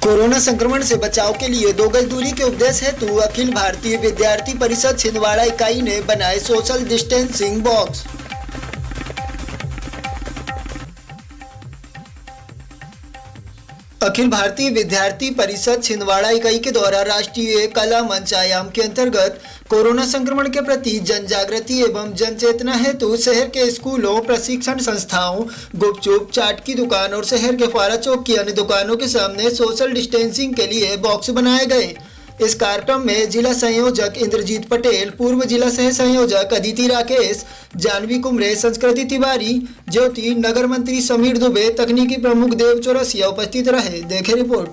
Corona संक्रमण से बचाव के लिए 2 गज दूरी के उपदेश हेतु अखिल भारतीय विद्यार्थी परिषद छिंदवाड़ा इकाई ने बनाए social distancing box. Akhil Bharatiya विद्यार्थी परिषद छिंदवाड़ा इकाई के द्वारा राष्ट्रीय कला मंच आयाम के अंतर्गत कोरोना संक्रमण के प्रति जन जागृति एवं जन चेतना हेतु शहर के स्कूलों, प्रशिक्षण संस्थाओं, गुपचुप चाट की दुकान और शहर के फारा चौक की अन्य दुकानों के सामने सोशल डिस्टेंसिंग के लिए बॉक्स बनाए गए। इस कार्यक्रम में जिला संयोजक इंद्रजीत पटेल, पूर्व जिला सह संयोजक अदिति राकेश, जानवी कुमरे, संस्कृति तिवारी, ज्योति, नगर मंत्री समीर दुबे, तकनीकी प्रमुख देव चौरसिया उपस्थित रहे। देखें रिपोर्ट।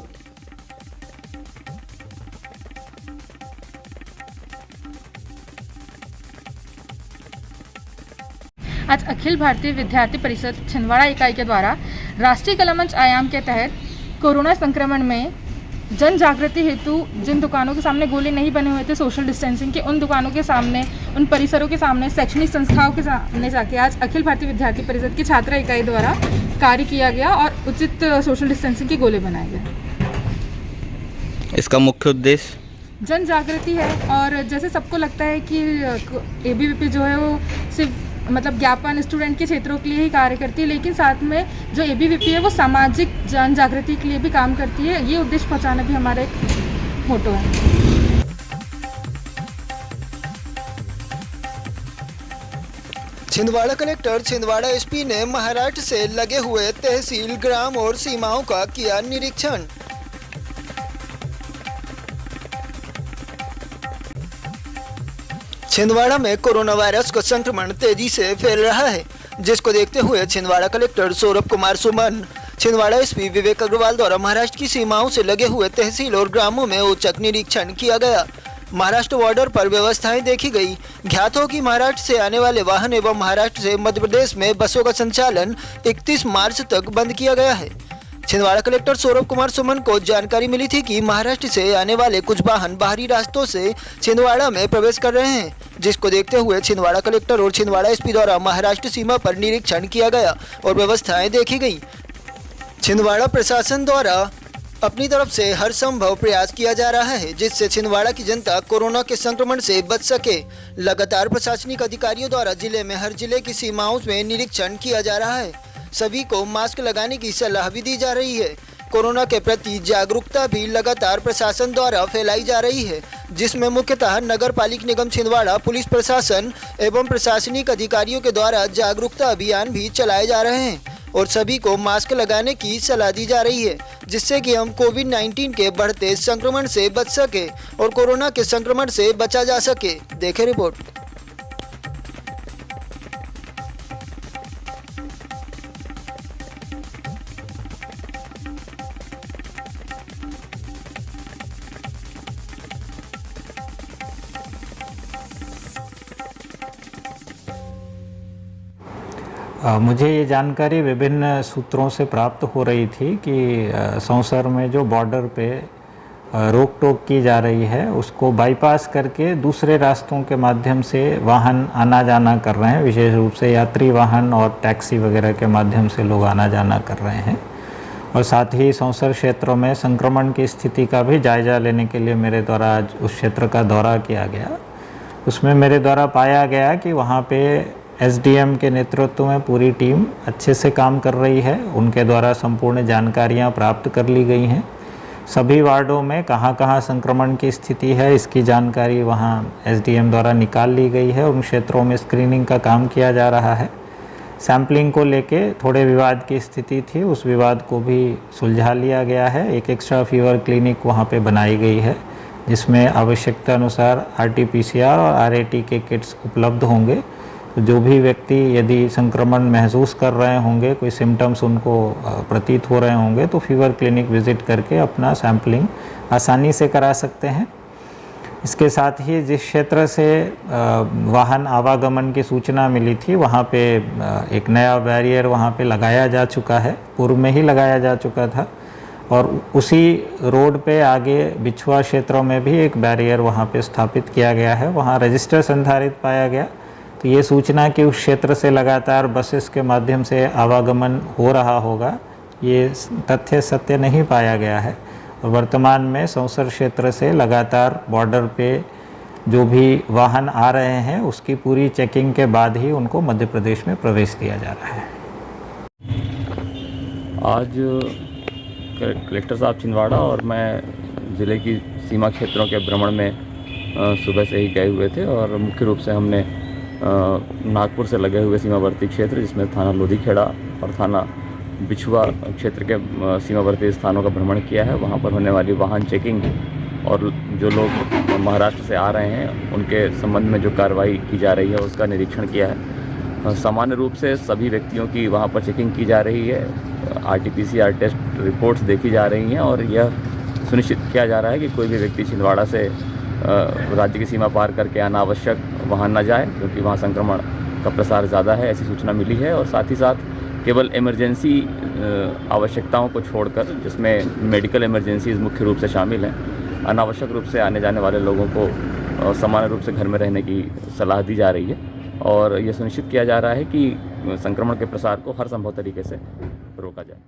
आज अखिल भारतीय विद्यार्थी परिषद छिंदवाड़ा इकाई के द्वारा राष्ट्रीय कला मंच आयाम के तहत कोरोना संक्रमण में जन जागृति हेतु जिन दुकानों के सामने गोले नहीं बने हुए थे सोशल डिस्टेंसिंग के, उन दुकानों के सामने, उन परिसरों के सामने, शैक्षणिक संस्थाओं के सामने जाके आज अखिल भारतीय विद्यार्थी परिषद की छात्रा इकाई द्वारा कार्य किया गया और उचित सोशल डिस्टेंसिंग के गोले बनाए गए। इसका मुख्य उद्देश्य जन जागृति है और जैसे सबको लगता है कि एबीवीपी जो है वो सिर्फ ज्ञापन स्टूडेंट के क्षेत्रों के लिए ही कार्य करती है, लेकिन साथ में जो एबीवीपी है वो सामाजिक जन जागृति के लिए भी काम करती है। ये उद्देश्य पहुंचाना भी हमारा एक मोटो है। छिंदवाड़ा कलेक्टर, छिंदवाड़ा एसपी ने महाराष्ट्र से लगे हुए तहसील, ग्राम और सीमाओं का किया निरीक्षण। छिंदवाड़ा में कोरोना वायरस का संक्रमण तेजी से फैल रहा है, जिसको देखते हुए छिंदवाड़ा कलेक्टर सौरभ कुमार सुमन, छिंदवाड़ा एसपी विवेक अग्रवाल द्वारा महाराष्ट्र की सीमाओं से लगे हुए तहसील और ग्रामों में औचक निरीक्षण किया गया। महाराष्ट्र बॉर्डर पर व्यवस्थाएं देखी गई। ज्ञात हो कि महाराष्ट्र से आने वाले वाहन एवं महाराष्ट्र से मध्य प्रदेश में बसों का संचालन 31 मार्च तक बंद किया गया है। छिंदवाड़ा कलेक्टर सौरभ कुमार सुमन को जानकारी मिली थी कि महाराष्ट्र से आने वाले कुछ वाहन बाहरी रास्तों से छिंदवाड़ा में प्रवेश कर रहे हैं, जिसको देखते हुए छिंदवाड़ा कलेक्टर और छिंदवाड़ा एसपी द्वारा महाराष्ट्र सीमा पर निरीक्षण किया गया और व्यवस्थाएं देखी गई। छिंदवाड़ा प्रशासन द्वारा अपनी तरफ से हर संभव प्रयास किया जा रहा है, जिससे छिंदवाड़ा की जनता कोरोना के संक्रमण से बच सके। लगातार प्रशासनिक अधिकारियों द्वारा जिले में हर जिले की सीमाओं में निरीक्षण किया जा रहा है। सभी को मास्क लगाने की सलाह भी दी जा रही है। कोरोना के प्रति जागरूकता भी लगातार प्रशासन द्वारा फैलाई जा रही है, जिसमें मुख्यतः नगर पालिक निगम छिंदवाड़ा, पुलिस प्रशासन एवं प्रशासनिक अधिकारियों के द्वारा जागरूकता अभियान भी चलाए जा रहे हैं और सभी को मास्क लगाने की सलाह दी जा रही है, जिससे कि हम कोविड-19 के बढ़ते संक्रमण से बच सके और कोरोना के संक्रमण से बचा जा सके। देखें रिपोर्ट। मुझे ये जानकारी विभिन्न सूत्रों से प्राप्त हो रही थी कि सौंसर में जो बॉर्डर पे रोक टोक की जा रही है उसको बाईपास करके दूसरे रास्तों के माध्यम से वाहन आना जाना कर रहे हैं। विशेष रूप से यात्री वाहन और टैक्सी वगैरह के माध्यम से लोग आना जाना कर रहे हैं और साथ ही सौंसर क्षेत्रों में संक्रमण की स्थिति का भी जायज़ा लेने के लिए मेरे द्वारा आज उस क्षेत्र का दौरा किया गया। उसमें मेरे द्वारा पाया गया कि वहाँ पे एसडीएम के नेतृत्व में पूरी टीम अच्छे से काम कर रही है। उनके द्वारा संपूर्ण जानकारियां प्राप्त कर ली गई हैं। सभी वार्डों में कहां कहां संक्रमण की स्थिति है इसकी जानकारी वहां एसडीएम द्वारा निकाल ली गई है। उन क्षेत्रों में स्क्रीनिंग का काम किया जा रहा है। सैम्पलिंग को लेके थोड़े विवाद की स्थिति थी, उस विवाद को भी सुलझा लिया गया है। एक एक्स्ट्रा फीवर क्लिनिक वहाँ पे बनाई गई है, जिसमें आवश्यकता अनुसार RT-PCR और RAT के किट्स उपलब्ध होंगे। तो जो भी व्यक्ति यदि संक्रमण महसूस कर रहे होंगे, कोई सिम्टम्स उनको प्रतीत हो रहे होंगे, तो फीवर क्लिनिक विज़िट करके अपना सैम्पलिंग आसानी से करा सकते हैं। इसके साथ ही जिस क्षेत्र से वाहन आवागमन की सूचना मिली थी वहाँ पे एक नया बैरियर वहाँ पे लगाया जा चुका है, पूर्व में ही लगाया जा चुका था और उसी रोड पे आगे बिछुआ क्षेत्रों में भी एक बैरियर वहाँ पे स्थापित किया गया है। वहाँ रजिस्टर संधारित पाया गया, तो ये सूचना कि उस क्षेत्र से लगातार बसेस के माध्यम से आवागमन हो रहा होगा, ये तथ्य सत्य नहीं पाया गया है वर्तमान में सौंसर क्षेत्र से लगातार बॉर्डर पे जो भी वाहन आ रहे हैं उसकी पूरी चेकिंग के बाद ही उनको मध्य प्रदेश में प्रवेश दिया जा रहा है। आज कलेक्टर साहब छिंदवाड़ा और मैं ज़िले की सीमा क्षेत्रों के भ्रमण में सुबह से ही गए हुए थे और मुख्य रूप से हमने नागपुर से लगे हुए सीमावर्ती क्षेत्र जिसमें थाना लोधीखेड़ा और थाना बिछुआ क्षेत्र के सीमावर्ती स्थानों का भ्रमण किया है। वहाँ पर होने वाली वाहन चेकिंग और जो लोग महाराष्ट्र से आ रहे हैं उनके संबंध में जो कार्रवाई की जा रही है उसका निरीक्षण किया है। सामान्य रूप से सभी व्यक्तियों की वहाँ पर चेकिंग की जा रही है, RT-PCR टेस्ट रिपोर्ट्स देखी जा रही हैं और यह सुनिश्चित किया जा रहा है कि कोई भी व्यक्ति छिंदवाड़ा से राज्य की सीमा पार करके अनावश्यक वहाँ न जाए, क्योंकि वहाँ संक्रमण का प्रसार ज़्यादा है, ऐसी सूचना मिली है। और साथ ही साथ केवल इमरजेंसी आवश्यकताओं को छोड़कर, जिसमें मेडिकल इमरजेंसीज मुख्य रूप से शामिल हैं, अनावश्यक रूप से आने जाने वाले लोगों को सामान्य रूप से घर में रहने की सलाह दी जा रही है और यह सुनिश्चित किया जा रहा है कि संक्रमण के प्रसार को हर संभव तरीके से रोका जाए।